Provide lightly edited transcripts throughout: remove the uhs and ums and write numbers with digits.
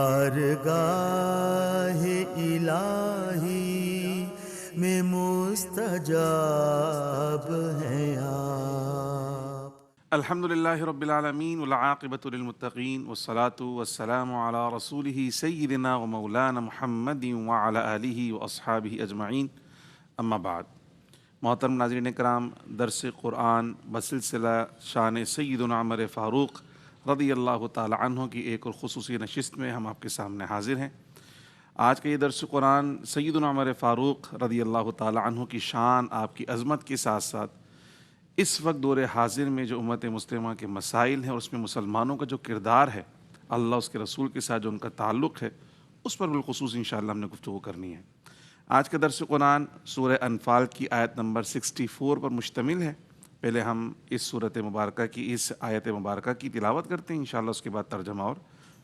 بارگاہ الہی میں مستجاب ہیں آپ۔ الحمدللہ رب العالمین والعاقبۃ للمتقین والصلاة والسلام علی رسولہ سیدنا و مولانا محمد وعلی آلہ واصحابہ اجمعین، اما بعد۔ محترم ناظرین کرام، درس قرآن بسلسلہ شان سیدنا عمر فاروق رضی اللہ تعالی عنہ کی ایک اور خصوصی نشست میں ہم آپ کے سامنے حاضر ہیں۔ آج کا یہ درس قرآن سیدنا عمر فاروق رضی اللہ تعالی عنہ کی شان، آپ کی عظمت کے ساتھ ساتھ اس وقت دور حاضر میں جو امت مسلمہ کے مسائل ہیں اور اس میں مسلمانوں کا جو کردار ہے، اللہ اس کے رسول کے ساتھ جو ان کا تعلق ہے، اس پر بالخصوص انشاءاللہ ہم نے گفتگو کرنی ہے۔ آج کا درس قرآن سورہ انفال کی آیت نمبر 64 پر مشتمل ہے۔ پہلے ہم اس سورۃ مبارکہ کی اس آیت مبارکہ کی تلاوت کرتے ہیں، انشاءاللہ اس کے بعد ترجمہ اور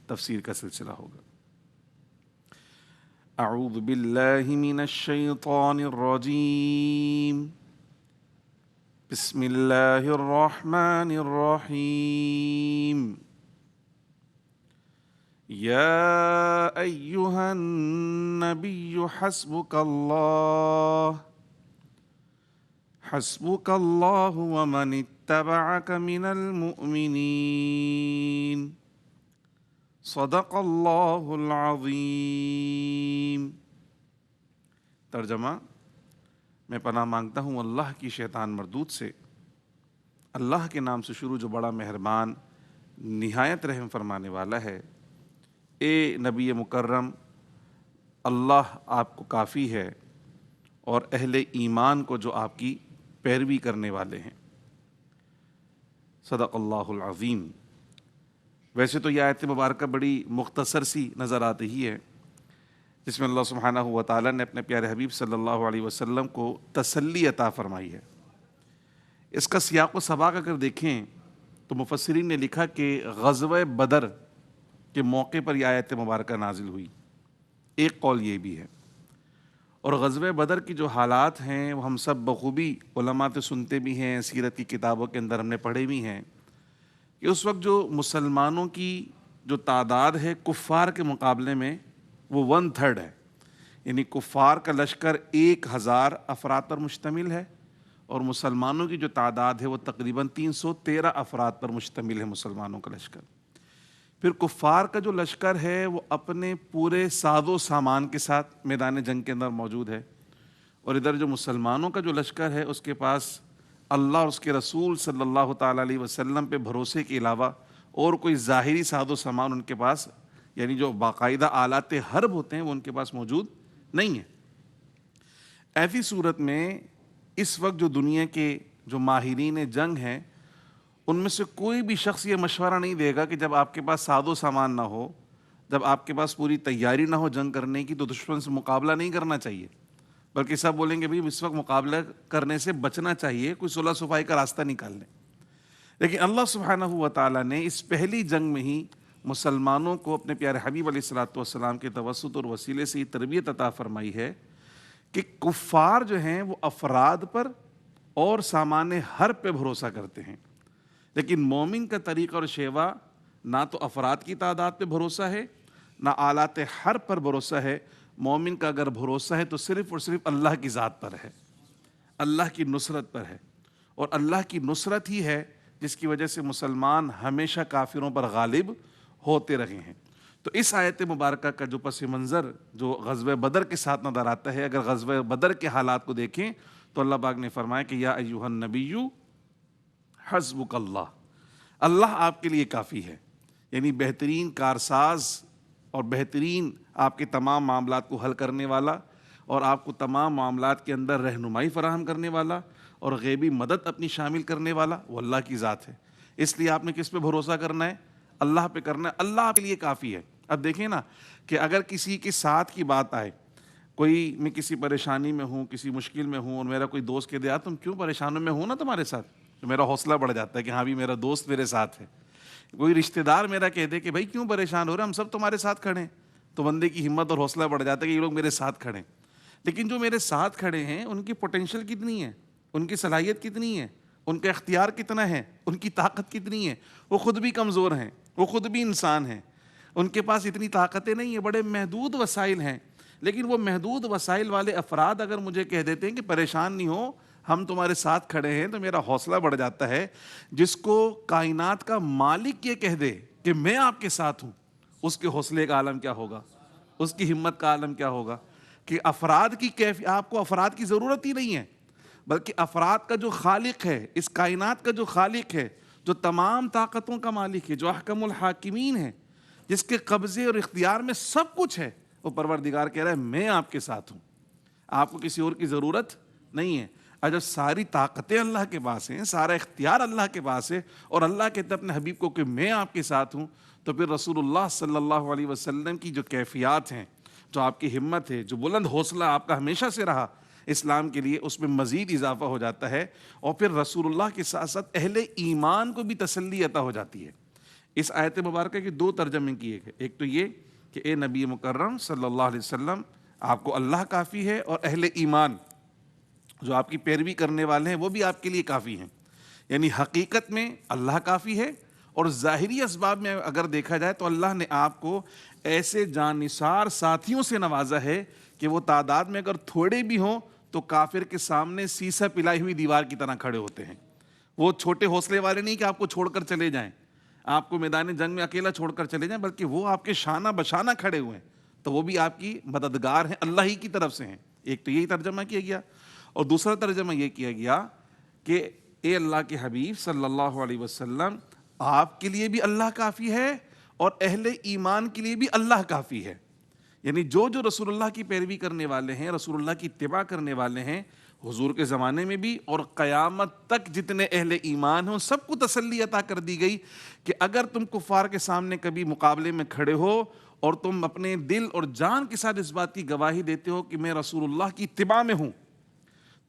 تفسیر کا سلسلہ ہوگا۔ اعوذ باللہ من الشیطان الرجیم، بسم اللہ الرحمن الرحیم۔ یا ایہا النبی حسبک اللہ ومن اتبعک من المؤمنین، صدق اللہ العظیم۔ ترجمہ: میں پناہ مانگتا ہوں اللہ کی شیطان مردود سے۔ اللہ کے نام سے شروع جو بڑا مہربان نہایت رحم فرمانے والا ہے۔ اے نبی مکرم، اللہ آپ کو کافی ہے اور اہل ایمان کو جو آپ کی پیروی کرنے والے ہیں۔ صدق اللہ العظیم۔ ویسے تو یہ آیت مبارکہ بڑی مختصر سی نظر آتی ہی ہے، جس میں اللہ سبحانہ و تعالیٰ نے اپنے پیارے حبیب صلی اللہ علیہ وسلم کو تسلی عطا فرمائی ہے۔ اس کا سیاق و سباق اگر دیکھیں تو مفسرین نے لکھا کہ غزوہ بدر کے موقع پر یہ آیت مبارکہ نازل ہوئی، ایک قول یہ بھی ہے۔ اور غزوہ بدر کی جو حالات ہیں وہ ہم سب بخوبی علماء تو سنتے بھی ہیں، سیرت کی کتابوں کے اندر ہم نے پڑھے بھی ہیں کہ اس وقت جو مسلمانوں کی جو تعداد ہے کفار کے مقابلے میں وہ 1/3 ہے، یعنی کفار کا لشکر 1000 افراد پر مشتمل ہے اور مسلمانوں کی جو تعداد ہے وہ تقریباً 313 افراد پر مشتمل ہے مسلمانوں کا لشکر۔ پھر کفار کا جو لشکر ہے وہ اپنے پورے ساز و سامان کے ساتھ میدان جنگ کے اندر موجود ہے، اور ادھر جو مسلمانوں کا جو لشکر ہے اس کے پاس اللہ اور اس کے رسول صلی اللہ تعالیٰ علیہ وسلم پہ بھروسے کے علاوہ اور کوئی ظاہری ساز و سامان ان کے پاس، یعنی جو باقاعدہ آلات حرب ہوتے ہیں وہ ان کے پاس موجود نہیں ہے۔ ایسی صورت میں اس وقت جو دنیا کے جو ماہرین جنگ ہیں ان میں سے کوئی بھی شخص یہ مشورہ نہیں دے گا کہ جب آپ کے پاس ساز و سامان نہ ہو، جب آپ کے پاس پوری تیاری نہ ہو جنگ کرنے کی، تو دشمن سے مقابلہ نہیں کرنا چاہیے، بلکہ سب بولیں گے بھئی اس وقت مقابلہ کرنے سے بچنا چاہیے، کوئی صلح صفائی کا راستہ نکال لیں۔ لیکن اللہ سبحانہ و تعالیٰ نے اس پہلی جنگ میں ہی مسلمانوں کو اپنے پیارے حبیب علیہ السلام کے توسط اور وسیلے سے یہ تربیت عطا فرمائی ہے کہ کفار جو ہیں وہ افراد پر اور سامان حرب پہ بھروسہ کرتے ہیں، لیکن مومن کا طریقہ اور شیوا نہ تو افراد کی تعداد پہ بھروسہ ہے نہ آلات حرب پر بھروسہ ہے۔ مومن کا اگر بھروسہ ہے تو صرف اور صرف اللہ کی ذات پر ہے، اللہ کی نصرت پر ہے، اور اللہ کی نصرت ہی ہے جس کی وجہ سے مسلمان ہمیشہ کافروں پر غالب ہوتے رہے ہیں۔ تو اس آیت مبارکہ کا جو پس منظر جو غزوہ بدر کے ساتھ نظر آتا ہے، اگر غزوہ بدر کے حالات کو دیکھیں تو اللہ پاک نے فرمایا کہ یا ایھا النبی حسبک اللہ، اللہ آپ کے لیے کافی ہے، یعنی بہترین کارساز اور بہترین آپ کے تمام معاملات کو حل کرنے والا اور آپ کو تمام معاملات کے اندر رہنمائی فراہم کرنے والا اور غیبی مدد اپنی شامل کرنے والا وہ اللہ کی ذات ہے۔ اس لیے آپ نے کس پہ بھروسہ کرنا ہے؟ اللہ پہ کرنا ہے، اللہ آپ کے لیے کافی ہے۔ اب دیکھیں نا کہ اگر کسی کے ساتھ کی بات آئے، میں کسی پریشانی میں ہوں، کسی مشکل میں ہوں، اور میرا کوئی دوست کہہ دے یار تم کیوں پریشانوں میں ہوں نا تمہارے ساتھ، تو میرا حوصلہ بڑھ جاتا ہے کہ ہاں بھی میرا دوست میرے ساتھ ہے۔ کوئی رشتہ دار میرا کہہ دے کہ بھائی کیوں پریشان ہو رہے، ہم سب تمہارے ساتھ کھڑے ہیں، تو بندے کی ہمت اور حوصلہ بڑھ جاتا ہے کہ یہ لوگ میرے ساتھ کھڑے ہیں۔ لیکن جو میرے ساتھ کھڑے ہیں ان کی پوٹینشیل کتنی ہے، ان کی صلاحیت کتنی ہے، ان کا اختیار کتنا ہے، ان کی طاقت کتنی ہے، وہ خود بھی کمزور ہیں، وہ خود بھی انسان ہیں۔ ان کے پاس اتنی طاقتیں نہیں ہیں، بڑے محدود وسائل ہیں، لیکن وہ محدود وسائل والے افراد اگر مجھے کہہ دیتے ہیں کہ پریشان نہیں ہو، ہم تمہارے ساتھ کھڑے ہیں، تو میرا حوصلہ بڑھ جاتا ہے۔ جس کو کائنات کا مالک یہ کہہ دے کہ میں آپ کے ساتھ ہوں، اس کے حوصلے کا عالم کیا ہوگا، اس کی ہمت کا عالم کیا ہوگا، کہ افراد کی آپ کو افراد کی ضرورت ہی نہیں ہے، بلکہ افراد کا جو خالق ہے، اس کائنات کا جو خالق ہے، جو تمام طاقتوں کا مالک ہے، جو احکم الحاکمین ہے، جس کے قبضے اور اختیار میں سب کچھ ہے، وہ پروردگار کہہ رہا ہے میں آپ کے ساتھ ہوں، آپ کو کسی اور کی ضرورت نہیں ہے۔ اور جب ساری طاقتیں اللہ کے پاس ہیں، سارا اختیار اللہ کے پاس ہے، اور اللہ کہتا ہے اپنے حبیب کو کہ میں آپ کے ساتھ ہوں، تو پھر رسول اللہ صلی اللہ علیہ وسلم کی جو کیفیات ہیں، جو آپ کی ہمت ہے، جو بلند حوصلہ آپ کا ہمیشہ سے رہا اسلام کے لیے، اس میں مزید اضافہ ہو جاتا ہے، اور پھر رسول اللہ کے ساتھ ساتھ اہل ایمان کو بھی تسلی عطا ہو جاتی ہے۔ اس آیت مبارکہ کے دو ترجمے کیے گئے، ایک تو یہ کہ اے نبی مکرم صلی اللہ علیہ وسلم، آپ کو اللہ کافی ہے، اور اہل ایمان جو آپ کی پیروی کرنے والے ہیں وہ بھی آپ کے لیے کافی ہیں۔ یعنی حقیقت میں اللہ کافی ہے، اور ظاہری اسباب میں اگر دیکھا جائے تو اللہ نے آپ کو ایسے جاننثار ساتھیوں سے نوازا ہے کہ وہ تعداد میں اگر تھوڑے بھی ہوں تو کافر کے سامنے سیسا پلائی ہوئی دیوار کی طرح کھڑے ہوتے ہیں۔ وہ چھوٹے حوصلے والے نہیں کہ آپ کو چھوڑ کر چلے جائیں، آپ کو میدان جنگ میں اکیلا چھوڑ کر چلے جائیں، بلکہ وہ آپ کے شانہ بشانہ کھڑے ہوئے ہیں، تو وہ بھی آپ کی مددگار ہیں، اللہ ہی کی طرف سے ہیں۔ ایک تو یہی ترجمہ کیا گیا، اور دوسرا ترجمہ یہ کیا گیا کہ اے اللہ کے حبیب صلی اللہ علیہ وسلم، آپ کے لیے بھی اللہ کافی ہے، اور اہل ایمان کے لیے بھی اللہ کافی ہے۔ یعنی جو رسول اللہ کی پیروی کرنے والے ہیں، رسول اللہ کی اتباع کرنے والے ہیں، حضور کے زمانے میں بھی اور قیامت تک جتنے اہل ایمان ہوں، سب کو تسلی عطا کر دی گئی کہ اگر تم کفار کے سامنے کبھی مقابلے میں کھڑے ہو اور تم اپنے دل اور جان کے ساتھ اس بات کی گواہی دیتے ہو کہ میں رسول اللہ کی اتباع میں ہوں،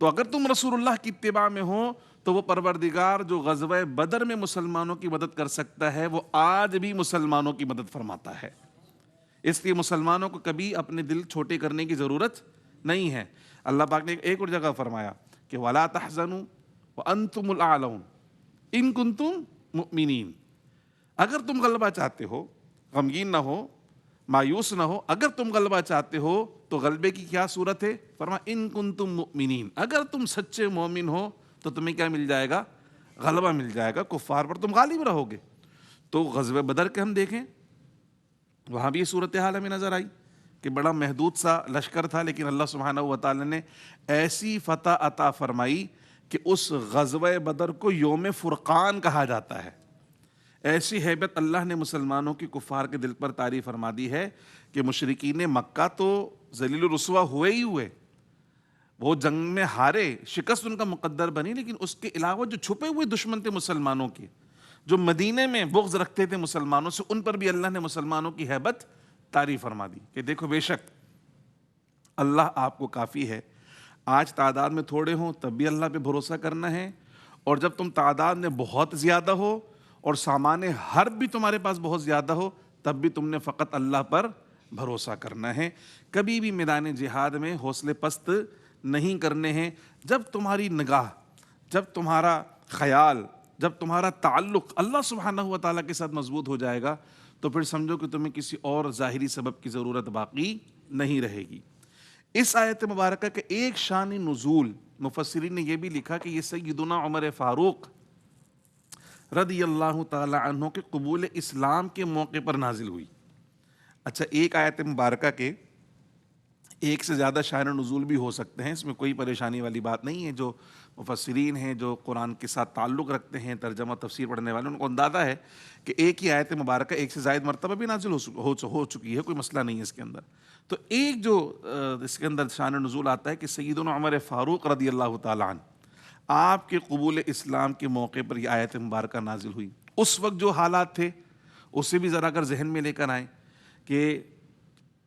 تو اگر تم رسول اللہ کی اتباع میں ہو تو وہ پروردگار جو غزوہ بدر میں مسلمانوں کی مدد کر سکتا ہے، وہ آج بھی مسلمانوں کی مدد فرماتا ہے۔ اس لیے مسلمانوں کو کبھی اپنے دل چھوٹے کرنے کی ضرورت نہیں ہے۔ اللہ پاک نے ایک اور جگہ فرمایا کہ وَلَا تَحْزَنُوا وَأَنْتُمُ الْأَعْلَوْنَ إِن كُنتُم مُؤْمِنِينَ، اگر تم غلبہ چاہتے ہو، غمگین نہ ہو، مایوس نہ ہو، اگر تم غلبہ چاہتے ہو تو غلبے کی کیا صورت ہے؟ فرمایا ان کنتم مؤمنین، اگر تم سچے مومن ہو تو تمہیں کیا مل جائے گا؟ غلبہ مل جائے گا، کفار پر تم غالب رہو گے۔ تو غزوہ بدر کے ہم دیکھیں، وہاں بھی یہ صورتحال ہمیں نظر آئی کہ بڑا محدود سا لشکر تھا، لیکن اللہ سبحانہ و تعالی نے ایسی فتح عطا فرمائی کہ اس غزوہ بدر کو یوم فرقان کہا جاتا ہے۔ ایسی ہیبت اللہ نے مسلمانوں کی کفار کے دل پر طاری فرما دی ہے کہ مشرکین مکہ تو ذلیل و رسوا ہوئے ہی ہوئے، وہ جنگ میں ہارے، شکست ان کا مقدر بنی، لیکن اس کے علاوہ جو چھپے ہوئے دشمن تھے مسلمانوں کے، جو مدینے میں بغض رکھتے تھے مسلمانوں سے، ان پر بھی اللہ نے مسلمانوں کی ہیبت طاری فرما دی کہ دیکھو بے شک اللہ آپ کو کافی ہے۔ آج تعداد میں تھوڑے ہوں تب بھی اللہ پہ بھروسہ کرنا ہے، اور جب تم تعداد میں بہت زیادہ ہو اور سامان حرب بھی تمہارے پاس بہت زیادہ ہو، تب بھی تم نے فقط اللہ پر بھروسہ کرنا ہے۔ کبھی بھی میدان جہاد میں حوصلے پست نہیں کرنے ہیں۔ جب تمہاری نگاہ، جب تمہارا خیال، جب تمہارا تعلق اللہ سبحانہ و تعالیٰ کے ساتھ مضبوط ہو جائے گا تو پھر سمجھو کہ تمہیں کسی اور ظاہری سبب کی ضرورت باقی نہیں رہے گی۔ اس آیت مبارکہ کے ایک شان نزول مفسرین نے یہ بھی لکھا کہ یہ سیدنا عمر فاروق رضی اللہ تعالی عنہ کے قبول اسلام کے موقع پر نازل ہوئی۔ اچھا، ایک آیت مبارکہ کے ایک سے زیادہ شان نزول بھی ہو سکتے ہیں، اس میں کوئی پریشانی والی بات نہیں ہے۔ جو مفسرین ہیں، جو قرآن کے ساتھ تعلق رکھتے ہیں، ترجمہ تفسیر پڑھنے والے، ان کو اندازہ ہے کہ ایک ہی آیت مبارکہ ایک سے زائد مرتبہ بھی نازل ہو چکی ہے، کوئی مسئلہ نہیں ہے اس کے اندر۔ تو ایک جو اس کے اندر شان نزول آتا ہے کہ سیدنا عمر فاروق رضی اللہ تعالیٰ عنہ، آپ کے قبول اسلام کے موقع پر یہ آیت مبارکہ نازل ہوئی۔ اس وقت جو حالات تھے اسے بھی ذرا اگر ذہن میں لے کر آئیں کہ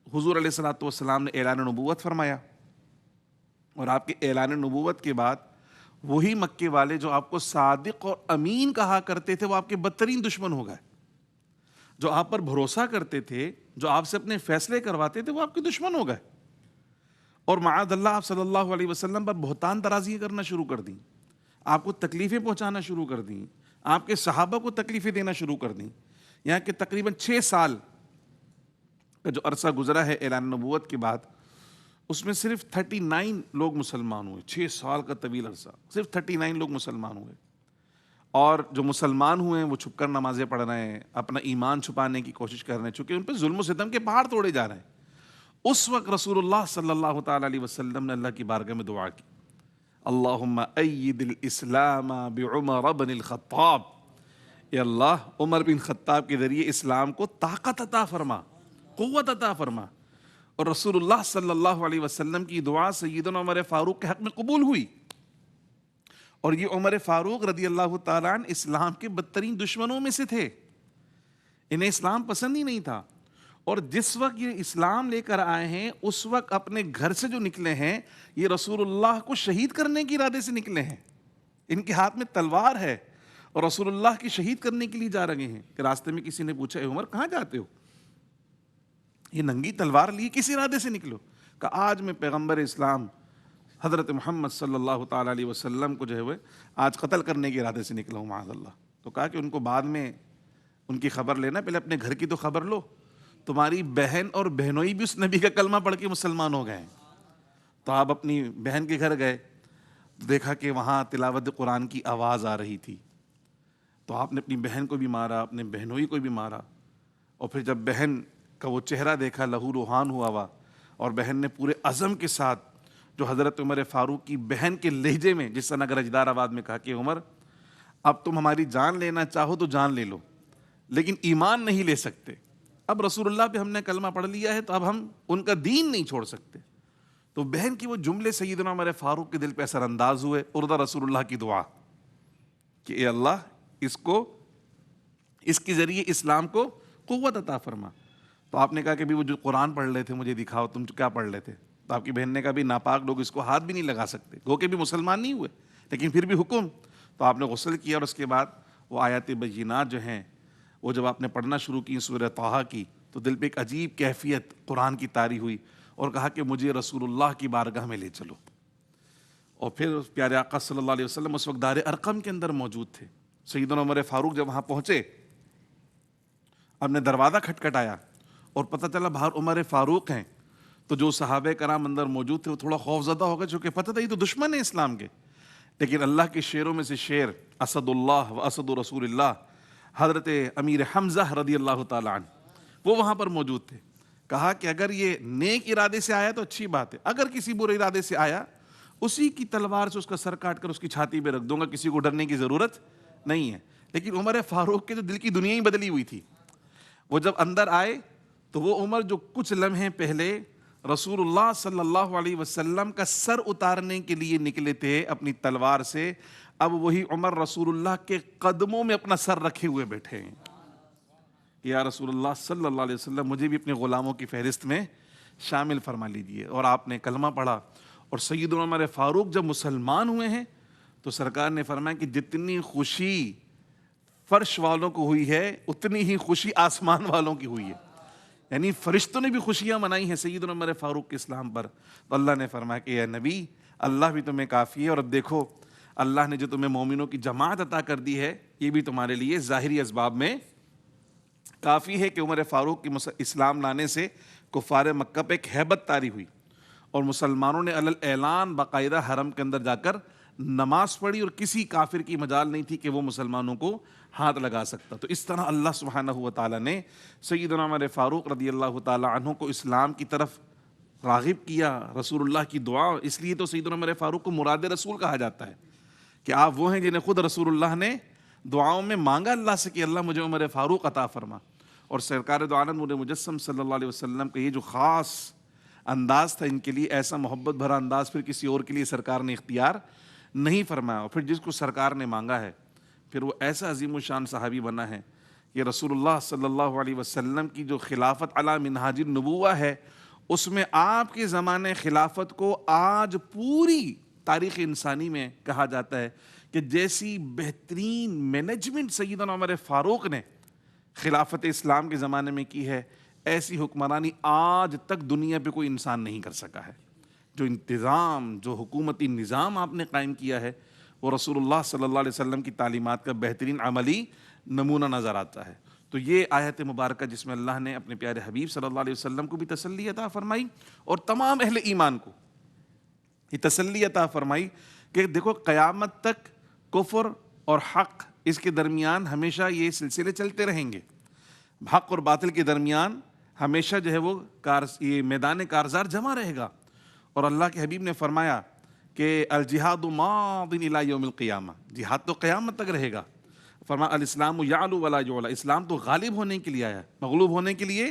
حضور علیہ الصلوۃ والسلام نے اعلان نبوت فرمایا، اور آپ کے اعلان نبوت کے بعد وہی مکے والے جو آپ کو صادق اور امین کہا کرتے تھے وہ آپ کے بدترین دشمن ہو گئے۔ جو آپ پر بھروسہ کرتے تھے، جو آپ سے اپنے فیصلے کرواتے تھے، وہ آپ کے دشمن ہو گئے، اور معاذ اللہ آپ صلی اللہ علیہ وسلم پر بہتان ترازیاں کرنا شروع کر دیں، آپ کو تکلیفیں پہنچانا شروع کر دیں، آپ کے صحابہ کو تکلیفیں دینا شروع کر دیں، یہاں کہ تقریباً 6 سال کا جو عرصہ گزرا ہے اعلان نبوت کے بعد، اس میں صرف 39 لوگ مسلمان ہوئے. 6 سال کا طویل عرصہ صرف 39 لوگ مسلمان ہوئے. اور جو مسلمان ہوئے ہیں وہ چھپ کر نمازیں پڑھ رہے ہیں، اپنا ایمان چھپانے کی کوشش کر رہے ہیں، چونکہ ان پہ ظلم و ستم کے پہاڑ توڑے جا رہے ہیں. اس وقت رسول اللہ صلی اللہ تعالیٰ علیہ وسلم نے اللہ کی بارگاہ میں دعا کی، اللہم اید الاسلام بعمر بن الخطاب، اے اللہ عمر بن خطاب کے ذریعے اسلام کو طاقت عطا فرما، قوت عطا فرما. اور رسول اللہ صلی اللہ علیہ وسلم کی دعا سیدنا عمر فاروق کے حق میں قبول ہوئی. اور یہ عمر فاروق رضی اللہ تعالیٰ عنہ اسلام کے بدترین دشمنوں میں سے تھے، انہیں اسلام پسند ہی نہیں تھا. اور جس وقت یہ اسلام لے کر آئے ہیں اس وقت اپنے گھر سے جو نکلے ہیں یہ رسول اللہ کو شہید کرنے کے ارادے سے نکلے ہیں. ان کے ہاتھ میں تلوار ہے اور رسول اللہ کی شہید کرنے کے لیے جا رہے ہیں. کہ راستے میں کسی نے پوچھا، اے عمر کہاں جاتے ہو؟ یہ ننگی تلوار لیے کس ارادے سے نکلو؟ کہ آج میں پیغمبر اسلام حضرت محمد صلی اللہ تعالیٰ علیہ وسلم کو جو ہے وہ آج قتل کرنے کے ارادے سے نکلا ہوں معاذ اللہ. تو کہا کہ ان کو بعد میں ان کی خبر لینا، پہلے اپنے گھر کی تو خبر لو. تمہاری بہن اور بہنوئی بھی اس نبی کا کلمہ پڑھ کے مسلمان ہو گئے ہیں. تو آپ اپنی بہن کے گھر گئے، دیکھا کہ وہاں تلاوت قرآن کی آواز آ رہی تھی. تو آپ نے اپنی بہن کو بھی مارا، اپنے بہنوئی کو بھی مارا. اور پھر جب بہن کا وہ چہرہ دیکھا لہو روحان ہوا اور بہن نے پورے عزم کے ساتھ جو حضرت عمر فاروق کی بہن کے لہجے میں، جس طرح اجدار آباد میں کہا کہ عمر اب تم ہماری جان لینا چاہو تو جان لے لو، لیکن ایمان نہیں لے سکتے. اب رسول اللہ پہ ہم نے کلمہ پڑھ لیا ہے تو اب ہم ان کا دین نہیں چھوڑ سکتے. تو بہن کی وہ جملے سیدنا عمر فاروق کے دل پہ اثر انداز ہوئے. اردہ رسول اللہ کی دعا کہ اے اللہ اس کے ذریعے اسلام کو قوت عطا فرما. تو آپ نے کہا کہ بھی وہ جو قرآن پڑھ رہے تھے مجھے دکھاؤ، تم کیا پڑھ رہے تھے؟ تو آپ کی بہن نے کہا بھی ناپاک لوگ اس کو ہاتھ بھی نہیں لگا سکتے، گو کہ بھی مسلمان نہیں ہوئے لیکن پھر بھی حکم. تو آپ نے غسل کیا اور اس کے بعد وہ آیات بینات جو ہیں وہ جب آپ نے پڑھنا شروع کی سورہ طٰہٰ کی تو دل پہ ایک عجیب کیفیت قرآن کی طاری ہوئی اور کہا کہ مجھے رسول اللہ کی بارگاہ میں لے چلو. اور پھر پیارے آقا صلی اللہ علیہ وسلم اس وقت دار ارقم کے اندر موجود تھے. سیدنا عمر فاروق جب وہاں پہنچے، آپ نے دروازہ کھٹکھٹایا اور پتہ چلا باہر عمر فاروق ہیں. تو جو صحابہ کرام اندر موجود تھے وہ تھوڑا خوف زدہ ہو گئے، چونکہ پتہ تھا یہ تو دشمن ہیں اسلام کے. لیکن اللہ کے شیروں میں سے شیر اسد اللہ و اسد رسول اللہ حضرت امیر حمزہ رضی اللہ تعالیٰ عنہ وہ وہاں پر موجود تھے. کہا کہ اگر یہ نیک ارادے سے آیا تو اچھی بات ہے، اگر کسی برے ارادے سے آیا اسی کی تلوار سے اس کا سر کاٹ کر اس کی چھاتی پہ رکھ دوں گا، کسی کو ڈرنے کی ضرورت نہیں ہے. لیکن عمر فاروق کے جو دل کی دنیا ہی بدلی ہوئی تھی. وہ جب اندر آئے تو وہ عمر جو کچھ لمحے پہلے رسول اللہ صلی اللہ علیہ وسلم کا سر اتارنے کے لیے نکلے تھے اپنی تلوار سے، اب وہی عمر رسول اللہ کے قدموں میں اپنا سر رکھے ہوئے بیٹھے ہیں. یا رسول اللہ صلی اللہ علیہ وسلم مجھے بھی اپنے غلاموں کی فہرست میں شامل فرما لیجئے. اور آپ نے کلمہ پڑھا. اور سیدنا عمر فاروق جب مسلمان ہوئے ہیں تو سرکار نے فرمایا کہ جتنی خوشی فرش والوں کو ہوئی ہے اتنی ہی خوشی آسمان والوں کی ہوئی ہے. یعنی فرشتوں نے بھی خوشیاں منائی ہیں سیدنا عمر فاروق کے اسلام پر. تو اللہ نے فرمایا کہ اے نبی اللہ بھی تمہیں کافی ہے، اور اب دیکھو اللہ نے جو تمہیں مومنوں کی جماعت عطا کر دی ہے یہ بھی تمہارے لیے ظاہری اسباب میں کافی ہے. کہ عمر فاروق کی اسلام لانے سے کفار مکہ پہ ایک ہیبت طاری ہوئی اور مسلمانوں نے علی اعلان باقاعدہ حرم کے اندر جا کر نماز پڑھی، اور کسی کافر کی مجال نہیں تھی کہ وہ مسلمانوں کو ہاتھ لگا سکتا. تو اس طرح اللہ سبحانہ و تعالیٰ نے سیدنا عمر فاروق رضی اللہ تعالیٰ عنہ کو اسلام کی طرف راغب کیا. رسول اللہ کی دعا، اس لیے تو سیدنا عمر فاروق کو مراد رسول کہا جاتا ہے کہ آپ وہ ہیں جنہیں خود رسول اللہ نے دعاؤں میں مانگا اللہ سے کہ اللہ مجھے عمر فاروق عطا فرما. اور سرکار دو عالم نور مجسم صلی اللہ علیہ وسلم کا یہ جو خاص انداز تھا ان کے لیے، ایسا محبت بھرا انداز پھر کسی اور کے لیے سرکار نے اختیار نہیں فرمایا. اور پھر جس کو سرکار نے مانگا ہے پھر وہ ایسا عظیم الشان صحابی بنا ہے. یہ رسول اللہ صلی اللہ علیہ وسلم کی جو خلافت علی منہاج النبوہ ہے اس میں آپ کے زمانے خلافت کو آج پوری تاریخ انسانی میں کہا جاتا ہے کہ جیسی بہترین مینجمنٹ سیدنا عمر فاروق نے خلافت اسلام کے زمانے میں کی ہے، ایسی حکمرانی آج تک دنیا پہ کوئی انسان نہیں کر سکا ہے. جو انتظام، جو حکومتی نظام آپ نے قائم کیا ہے وہ رسول اللہ صلی اللہ علیہ وسلم کی تعلیمات کا بہترین عملی نمونہ نظر آتا ہے. تو یہ آیت مبارکہ جس میں اللہ نے اپنے پیارے حبیب صلی اللہ علیہ وسلم کو بھی تسلی عطا فرمائی اور تمام اہل ایمان کو یہ تسلی عطا فرمائی کہ دیکھو قیامت تک کفر اور حق اس کے درمیان ہمیشہ یہ سلسلے چلتے رہیں گے، حق اور باطل کے درمیان ہمیشہ جو ہے وہ یہ میدان کارزار جمع رہے گا. اور اللہ کے حبیب نے فرمایا کہ الجہاد ماض الی یوم القیامہ، جہاد تو قیامت تک رہے گا. فرمایا الاسلام یعلو ولا یعلا، اسلام تو غالب ہونے کے لیے آیا، مغلوب ہونے کے لیے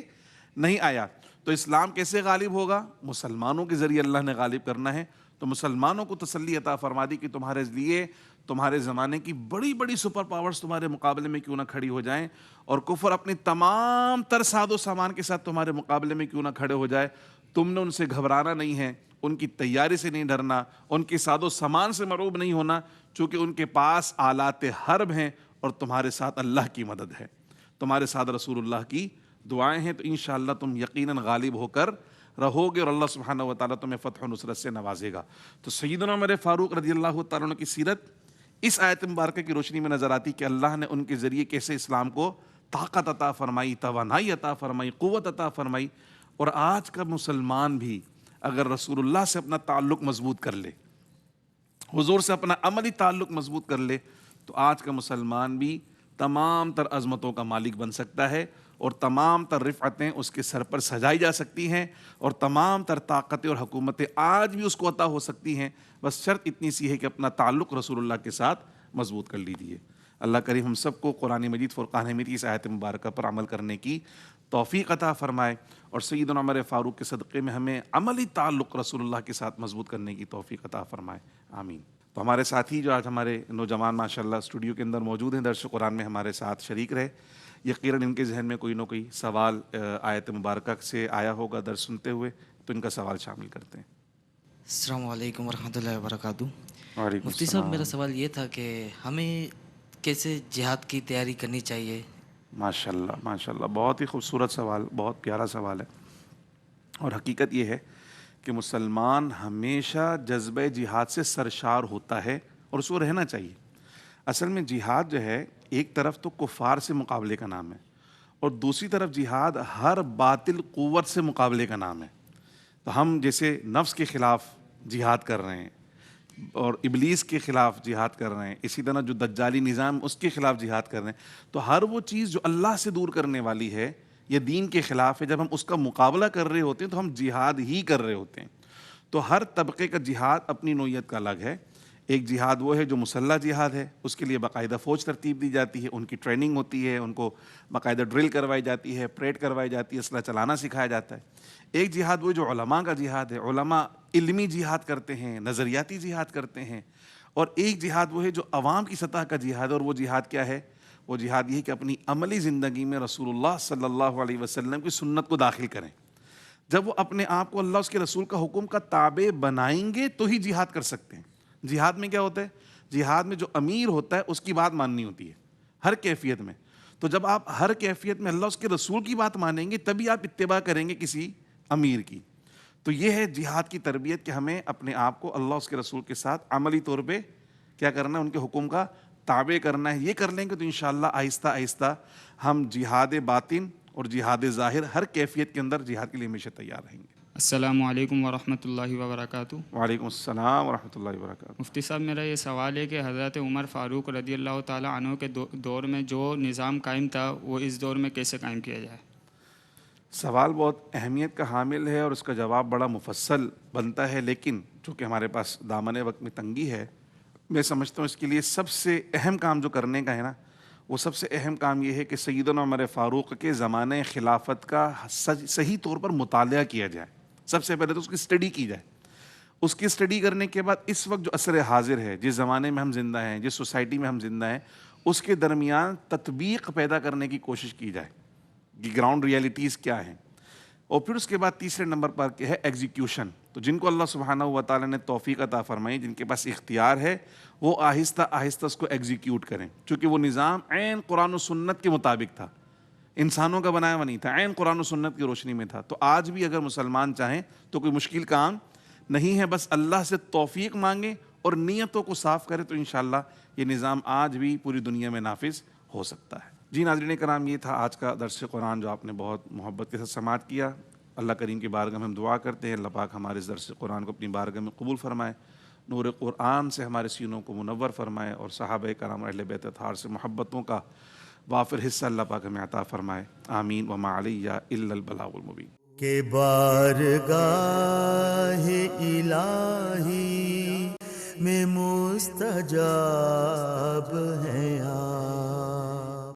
نہیں آیا. تو اسلام کیسے غالب ہوگا؟ مسلمانوں کے ذریعے اللہ نے غالب کرنا ہے. تو مسلمانوں کو تسلی عطا فرما دی کہ تمہارے لیے تمہارے زمانے کی بڑی بڑی سپر پاورز تمہارے مقابلے میں کیوں نہ کھڑی ہو جائیں، اور کفر اپنی تمام تر ساز و سامان کے ساتھ تمہارے مقابلے میں کیوں نہ کھڑے ہو جائے، تم نے ان سے گھبرانا نہیں ہے، ان کی تیاری سے نہیں ڈرنا، ان کی ساز و سامان سے مرعوب نہیں ہونا، چونکہ ان کے پاس آلات حرب ہیں اور تمہارے ساتھ اللہ کی مدد ہے، تمہارے ساتھ رسول اللہ کی دعائیں ہیں. تو انشاءاللہ تم یقیناً غالب ہو کر رہو گے اور اللہ سبحانہ و تعالیٰ تمہیں فتح و نصرت سے نوازے گا. تو سیدنا عمر فاروق رضی اللہ تعالیٰ عنہ کی سیرت اس آیت مبارکہ کی روشنی میں نظر آتی کہ اللہ نے ان کے ذریعے کیسے اسلام کو طاقت عطا فرمائی، توانائی عطا فرمائی، قوت عطا فرمائی. اور آج کا مسلمان بھی اگر رسول اللہ سے اپنا تعلق مضبوط کر لے، حضور سے اپنا عملی تعلق مضبوط کر لے، تو آج کا مسلمان بھی تمام تر عظمتوں کا مالک بن سکتا ہے اور تمام تر رفعتیں اس کے سر پر سجائی جا سکتی ہیں اور تمام تر طاقتیں اور حکومتیں آج بھی اس کو عطا ہو سکتی ہیں. بس شرط اتنی سی ہے کہ اپنا تعلق رسول اللہ کے ساتھ مضبوط کر لیجیے. اللہ کریم ہم سب کو قرآن مجید فرقان حمید کی اس آیت مبارکہ پر عمل کرنے کی توفیق عطا فرمائے اور سیدنا عمر فاروق کے صدقے میں ہمیں عملی تعلق رسول اللہ کے ساتھ مضبوط کرنے کی توفیق عطا فرمائے. آمین. تو ہمارے ساتھی جو آج ہمارے نوجوان ماشاءاللہ اسٹوڈیو کے اندر موجود ہیں، درس قرآن میں ہمارے ساتھ شریک رہے. یقیناً ان کے ذہن میں کوئی نہ کوئی سوال آیت مبارکہ سے آیا ہوگا درس سنتے ہوئے، تو ان کا سوال شامل کرتے ہیں. السلام علیکم ورحمۃ اللہ وبرکاتہ. وعلیکم مفتی صاحب میرا سوال یہ تھا کہ ہمیں کیسے جہاد کی تیاری کرنی چاہیے؟ ماشاءاللہ ماشاءاللہ، بہت ہی خوبصورت سوال، بہت پیارا سوال ہے. اور حقیقت یہ ہے کہ مسلمان ہمیشہ جذبہ جہاد سے سرشار ہوتا ہے اور اس کو رہنا چاہیے. اصل میں جہاد جو ہے ایک طرف تو کفار سے مقابلے کا نام ہے اور دوسری طرف جہاد ہر باطل قوت سے مقابلے کا نام ہے. تو ہم جیسے نفس کے خلاف جہاد کر رہے ہیں اور ابلیس کے خلاف جہاد کر رہے ہیں، اسی طرح جو دجالی نظام اس کے خلاف جہاد کر رہے ہیں. تو ہر وہ چیز جو اللہ سے دور کرنے والی ہے یا دین کے خلاف ہے، جب ہم اس کا مقابلہ کر رہے ہوتے ہیں تو ہم جہاد ہی کر رہے ہوتے ہیں. تو ہر طبقے کا جہاد اپنی نوعیت کا الگ ہے. ایک جہاد وہ ہے جو مسلح جہاد ہے، اس کے لیے باقاعدہ فوج ترتیب دی جاتی ہے، ان کی ٹریننگ ہوتی ہے، ان کو باقاعدہ ڈرل کروائی جاتی ہے، پریڈ کروائی جاتی ہے، اسلحہ چلانا سکھایا جاتا ہے. ایک جہاد وہ جو علماء کا جہاد ہے، علماء علمی جہاد کرتے ہیں، نظریاتی جہاد کرتے ہیں. اور ایک جہاد وہ ہے جو عوام کی سطح کا جہاد ہے، اور وہ جہاد کیا ہے؟ وہ جہاد یہ ہے کہ اپنی عملی زندگی میں رسول اللہ صلی اللہ علیہ وسلم کی سنت کو داخل کریں. جب وہ اپنے آپ کو اللہ اس کے رسول کا حکم کا تابع بنائیں گے تو ہی جہاد کر سکتے ہیں. جہاد میں کیا ہوتا ہے؟ جہاد میں جو امیر ہوتا ہے اس کی بات ماننی ہوتی ہے ہر کیفیت میں. تو جب آپ ہر کیفیت میں اللہ اس کے رسول کی بات مانیں گے تبھی آپ اتباع کریں گے کسی امیر کی. تو یہ ہے جہاد کی تربیت کہ ہمیں اپنے آپ کو اللہ اس کے رسول کے ساتھ عملی طور پہ کیا کرنا ہے؟ ان کے حکم کا تابع کرنا ہے. یہ کر لیں گے تو انشاءاللہ آہستہ آہستہ ہم جہاد باطن اور جہاد ظاہر ہر کیفیت کے اندر جہاد کے لیے ہمیشہ تیار رہیں گے. السلام علیکم ورحمۃ اللہ وبرکاتہ. وعلیکم السلام ورحمۃ اللہ وبرکاتہ. مفتی صاحب میرا یہ سوال ہے کہ حضرت عمر فاروق رضی اللہ تعالیٰ عنہ کے دور میں جو نظام قائم تھا وہ اس دور میں کیسے قائم کیا جائے؟ سوال بہت اہمیت کا حامل ہے اور اس کا جواب بڑا مفصل بنتا ہے، لیکن چونکہ ہمارے پاس دامن وقت میں تنگی ہے، میں سمجھتا ہوں اس کے لیے سب سے اہم کام جو کرنے کا ہے نا، وہ سب سے اہم کام یہ ہے کہ سیدنا عمر فاروق کے زمانے خلافت کا صحیح طور پر مطالعہ کیا جائے. سب سے پہلے تو اس کی اسٹڈی کی جائے. اس کی اسٹڈی کرنے کے بعد اس وقت جو عصر حاضر ہے، جس زمانے میں ہم زندہ ہیں، جس سوسائٹی میں ہم زندہ ہیں، اس کے درمیان تطبیق پیدا کرنے کی کوشش کی جائے کہ گراؤنڈ ریئلٹیز کیا ہیں. اور پھر اس کے بعد تیسرے نمبر پر کیا ہے؟ ایگزیکیوشن. تو جن کو اللہ سبحانہ و تعالیٰ نے توفیق عطا فرمائی، جن کے پاس اختیار ہے، وہ آہستہ آہستہ اس کو ایگزیکیوٹ کریں. چونکہ وہ نظام عین قرآن و سنت کے مطابق تھا، انسانوں کا بنایا ہوا نہیں تھا، عین قرآن و سنت کی روشنی میں تھا. تو آج بھی اگر مسلمان چاہیں تو کوئی مشکل کام نہیں ہے، بس اللہ سے توفیق مانگیں اور نیتوں کو صاف کریں تو انشاءاللہ یہ نظام آج بھی پوری دنیا میں نافذ ہو سکتا ہے. جی ناظرین کرام، یہ تھا آج کا درس قرآن جو آپ نے بہت محبت کے ساتھ سماعت کیا۔ اللہ کریم کی بارگاہ میں ہم دعا کرتے ہیں اللہ پاک ہمارے اس درس قرآن کو اپنی بارگاہ میں قبول فرمائے، نور قرآن سے ہمارے سینوں کو منور فرمائے، اور صحابہ کرام اہل بیت اطہار سے محبتوں کا وافر حصہ اللہ پاک ہمیں عطا فرمائے، آمین۔ وما علیہ الا البلاغ المبین۔ کہ بارگاہ الہی میں مستجاب ہے